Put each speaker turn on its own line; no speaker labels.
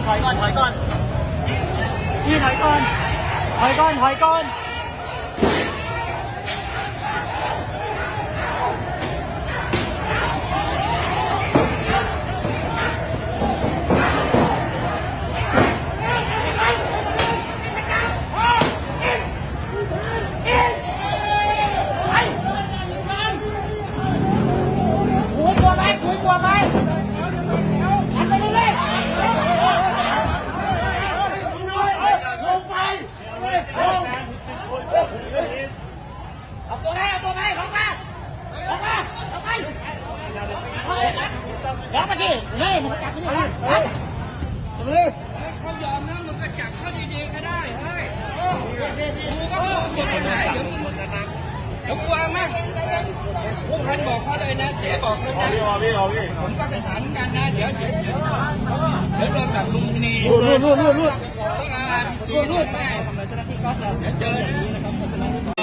ถอยก่อนถอยก่อน
พี่ถอยก่อนถอยก่อนถอยก่อนกลัวไหมหันไปเรื่อยๆลงไปเอาตัวไหนลงมาลงไปแล้วมาดินี่มึงจับที่นี่นะ
เขายอมนะมึงก็จับเขาดีๆก็ได้เฮ้ยกูก็พูดหมดไหนเดี๋ยวกลัวมากผู้พันบอกเขาเลยนะเดี๋ยวบอกเขานะผมก็เป็นฐานกันนะเดี๋ยวโดนกับลุงที่นี่รูดแม่ทำอะไรเจ้าหน้าที่ก็จะเจอนะ